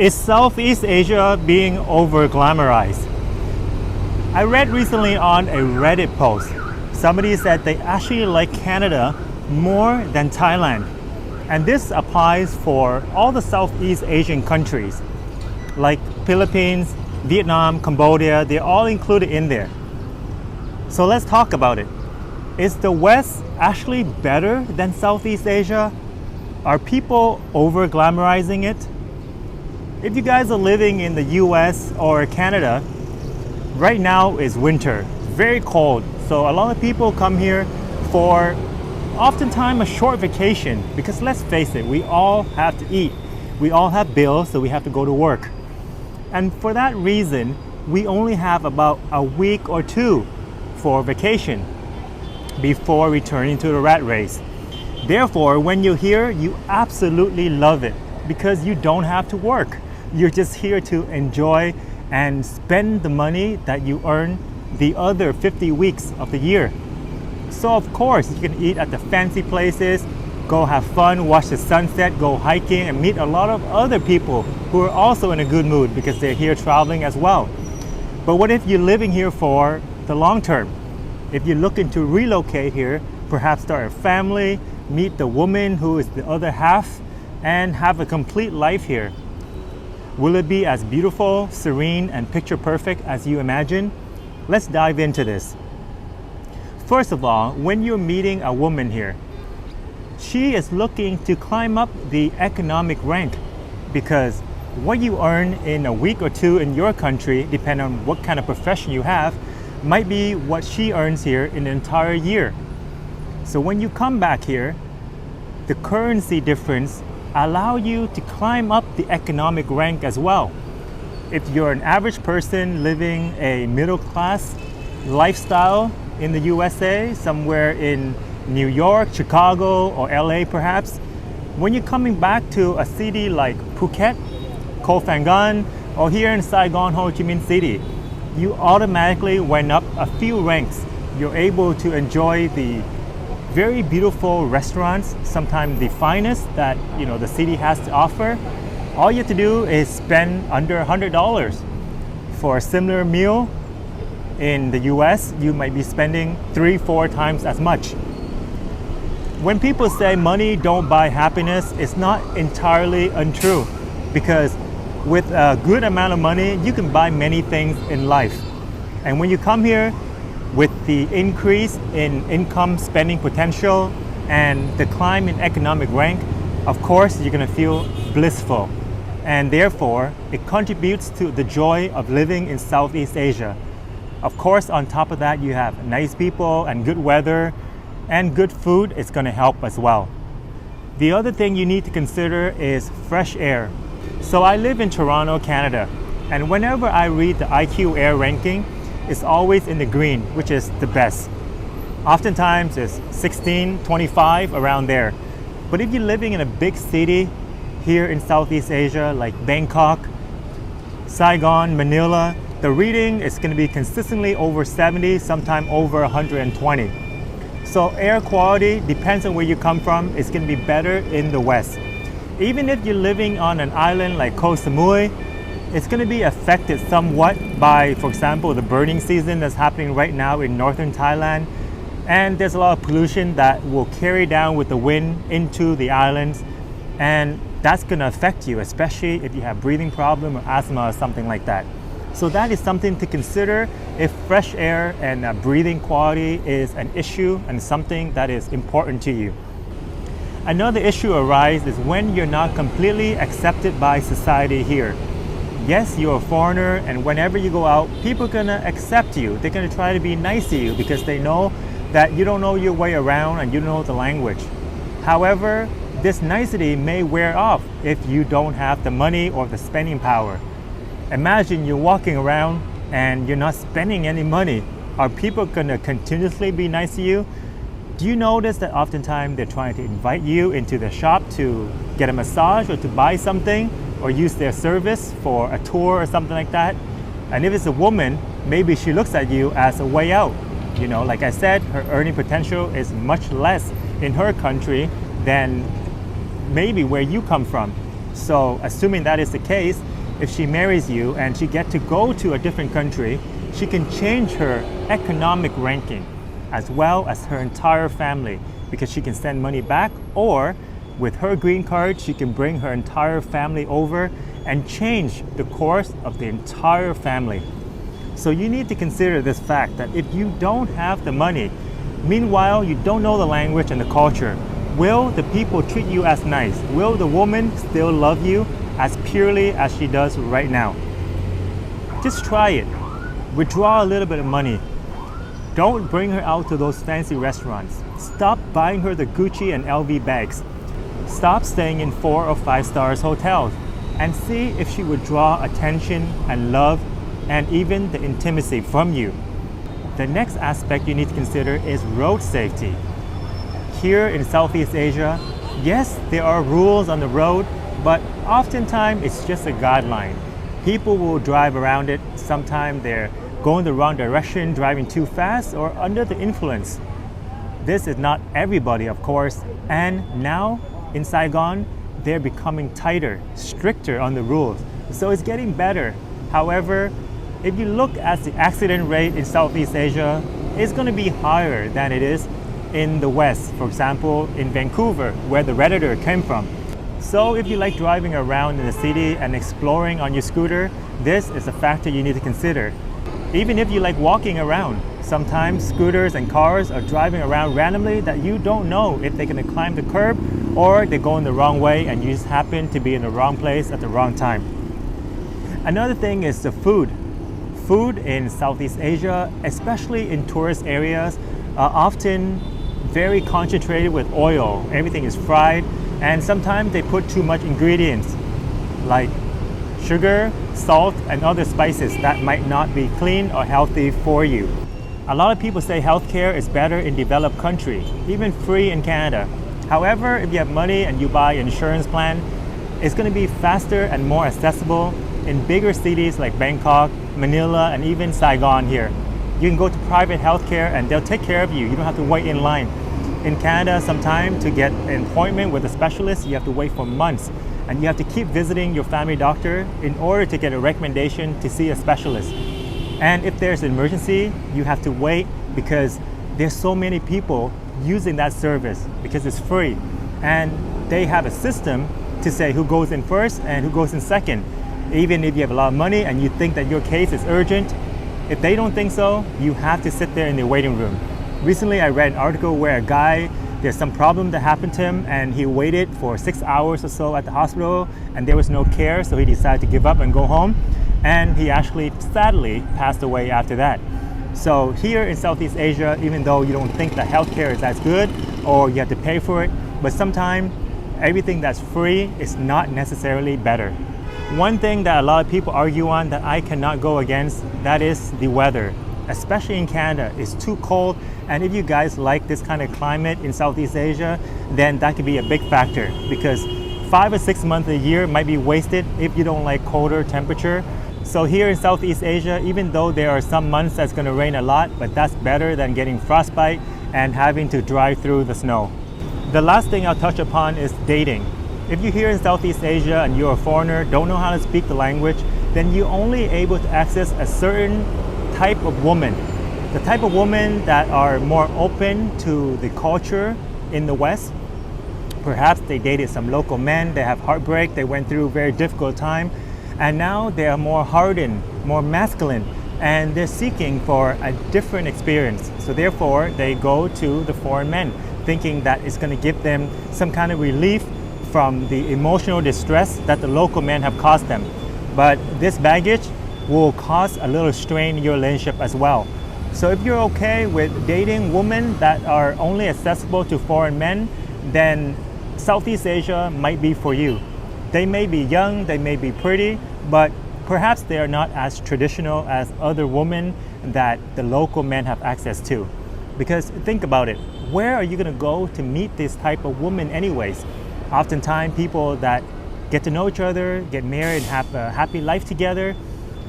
Is Southeast Asia being over-glamorized? I read recently on a Reddit post, somebody said they actually like Canada more than Thailand. And this applies for all the Southeast Asian countries, like Philippines, Vietnam, Cambodia, they're all included in there. So let's talk about it. Is the West actually better than Southeast Asia? Are people over-glamorizing it? If you guys are living in the US or Canada, right now is winter, very cold. So a lot of people come here for oftentimes a short vacation because let's face it, we all have to eat. We all have bills, so we have to go to work. And for that reason, we only have about a week or two for vacation before returning to the rat race. Therefore, when you're here, you absolutely love it because you don't have to work. You're just here to enjoy and spend the money that you earn the other 50 weeks of the year. So of course, you can eat at the fancy places, go have fun, watch the sunset, go hiking, and meet a lot of other people who are also in a good mood because they're here traveling as well. But what if you're living here for the long term? If you're looking to relocate here, perhaps start a family, meet the woman who is the other half, and have a complete life here. Will it be as beautiful, serene, and picture perfect as you imagine? Let's dive into this. First of all, when you're meeting a woman here, she is looking to climb up the economic rank because what you earn in a week or two in your country, depending on what kind of profession you have, might be what she earns here in an entire year. So when you come back here, the currency difference allow you to climb up the economic rank as well. If you're an average person living a middle class lifestyle in the USA, somewhere in New York, Chicago, or LA perhaps, when you're coming back to a city like Phuket, Koh Phangan, or here in Saigon, Ho Chi Minh City, you automatically went up a few ranks. You're able to enjoy the very beautiful restaurants, sometimes the finest that the city has to offer. All you have to do is spend under $100. For a similar meal in the US, you might be spending 3-4 times as much. When people say money don't buy happiness, it's not entirely untrue because with a good amount of money, you can buy many things in life. And when you come here, with the increase in income spending potential and the climb in economic rank, of course, you're gonna feel blissful. And therefore, it contributes to the joy of living in Southeast Asia. Of course, on top of that, you have nice people and good weather and good food is gonna help as well. The other thing you need to consider is fresh air. So I live in Toronto, Canada, and whenever I read the IQ Air ranking, it's always in the green, which is the best. Oftentimes it's 16, 25, around there. But if you're living in a big city here in Southeast Asia, like Bangkok, Saigon, Manila, the reading is going to be consistently over 70, sometimes over 120. So air quality, depends on where you come from, it's going to be better in the West. Even if you're living on an island like Koh Samui, it's going to be affected somewhat by, for example, the burning season that's happening right now in northern Thailand. And there's a lot of pollution that will carry down with the wind into the islands. And that's going to affect you, especially if you have breathing problem or asthma or something like that. So that is something to consider if fresh air and breathing quality is an issue and something that is important to you. Another issue arises is when you're not completely accepted by society here. Yes, you're a foreigner, and whenever you go out, people are gonna accept you. They're gonna try to be nice to you because they know that you don't know your way around and you don't know the language. However, this nicety may wear off if you don't have the money or the spending power. Imagine you're walking around and you're not spending any money. Are people gonna continuously be nice to you? Do you notice that oftentimes they're trying to invite you into the shop to get a massage or to buy something or use their service for a tour or something like that? And if it's a woman, maybe she looks at you as a way out. Like I said, her earning potential is much less in her country than maybe where you come from. So assuming that is the case, if she marries you and she gets to go to a different country, she can change her economic ranking as well as her entire family, because she can send money back, or with her green card, she can bring her entire family over and change the course of the entire family. So you need to consider this fact that if you don't have the money, meanwhile you don't know the language and the culture, will the people treat you as nice? Will the woman still love you as purely as she does right now? Just try it. Withdraw a little bit of money. Don't bring her out to those fancy restaurants. Stop buying her the Gucci and LV bags. Stop staying in 4 or 5 stars hotels, and see if she would draw attention and love and even the intimacy from you. The next aspect you need to consider is road safety. Here in Southeast Asia, yes, there are rules on the road, but oftentimes it's just a guideline. People will drive around it. Sometimes they're going the wrong direction, driving too fast, or under the influence. This is not everybody, of course, and now in Saigon, they're becoming tighter, stricter on the rules. So it's getting better. However, if you look at the accident rate in Southeast Asia, it's going to be higher than it is in the West. For example, in Vancouver, where the Redditor came from. So if you like driving around in the city and exploring on your scooter, this is a factor you need to consider. Even if you like walking around, sometimes scooters and cars are driving around randomly that you don't know if they're going to climb the curb or they're going the wrong way and you just happen to be in the wrong place at the wrong time. Another thing is the food. Food in Southeast Asia, especially in tourist areas, are often very concentrated with oil. Everything is fried, and sometimes they put too much ingredients like sugar, salt, and other spices that might not be clean or healthy for you. A lot of people say healthcare is better in developed countries, even free in Canada. However, if you have money and you buy an insurance plan, it's going to be faster and more accessible in bigger cities like Bangkok, Manila, and even Saigon here. You can go to private healthcare and they'll take care of you. You don't have to wait in line. In Canada, sometimes to get an appointment with a specialist, you have to wait for months. And you have to keep visiting your family doctor in order to get a recommendation to see a specialist. And if there's an emergency, you have to wait because there's so many people using that service because it's free. And they have a system to say who goes in first and who goes in second. Even if you have a lot of money and you think that your case is urgent, if they don't think so, you have to sit there in the waiting room. Recently, I read an article where a guy, there's some problem that happened to him and he waited for 6 hours or so at the hospital and there was no care, so he decided to give up and go home. And he actually sadly passed away after that. So here in Southeast Asia, even though you don't think that healthcare is as good or you have to pay for it, but sometimes everything that's free is not necessarily better. One thing that a lot of people argue on that I cannot go against, that is the weather. Especially in Canada, it's too cold, and if you guys like this kind of climate in Southeast Asia, then that could be a big factor because 5 or 6 months a year might be wasted if you don't like colder temperature. So here in Southeast Asia, even though there are some months that's going to rain a lot, but that's better than getting frostbite and having to drive through the snow. The last thing I'll touch upon is dating. If you're here in Southeast Asia and you're a foreigner, don't know how to speak the language, then you're only able to access a certain type of woman. The type of women that are more open to the culture in the West. Perhaps they dated some local men, they have heartbreak, they went through a very difficult time, and now they are more hardened, more masculine, and they're seeking for a different experience. So therefore, they go to the foreign men, thinking that it's going to give them some kind of relief from the emotional distress that the local men have caused them. But this baggage will cause a little strain in your relationship as well. So if you're okay with dating women that are only accessible to foreign men, then Southeast Asia might be for you. They may be young, they may be pretty, but perhaps they are not as traditional as other women that the local men have access to. Because think about it, where are you going to go to meet this type of woman anyways? Oftentimes people that get to know each other, get married, have a happy life together,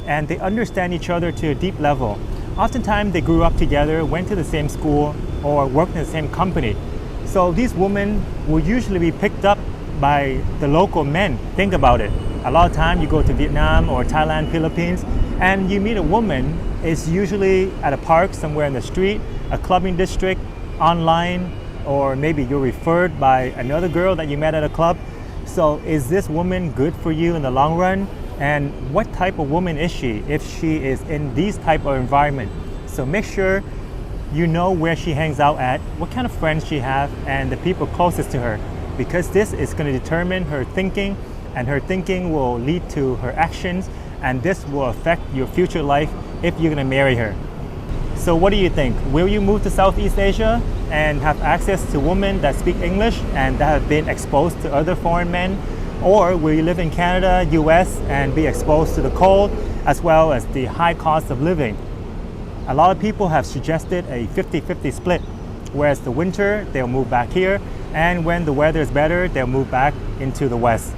and they understand each other to a deep level. Oftentimes they grew up together, went to the same school, or worked in the same company. So these women will usually be picked up by the local men. Think about it. A lot of time you go to Vietnam or Thailand, Philippines, and you meet a woman, it's usually at a park somewhere in the street, a clubbing district, online, or maybe you're referred by another girl that you met at a club. So is this woman good for you in the long run? And what type of woman is she if she is in these type of environment? So make sure you know where she hangs out at, what kind of friends she have, and the people closest to her, because this is going to determine her thinking, and her thinking will lead to her actions, and this will affect your future life if you're going to marry her. So what do you think? Will you move to Southeast Asia and have access to women that speak English and that have been exposed to other foreign men? Or will you live in Canada, US, and be exposed to the cold as well as the high cost of living? A lot of people have suggested a 50-50 split, whereas the winter they'll move back here, and when the weather is better they'll move back into the west.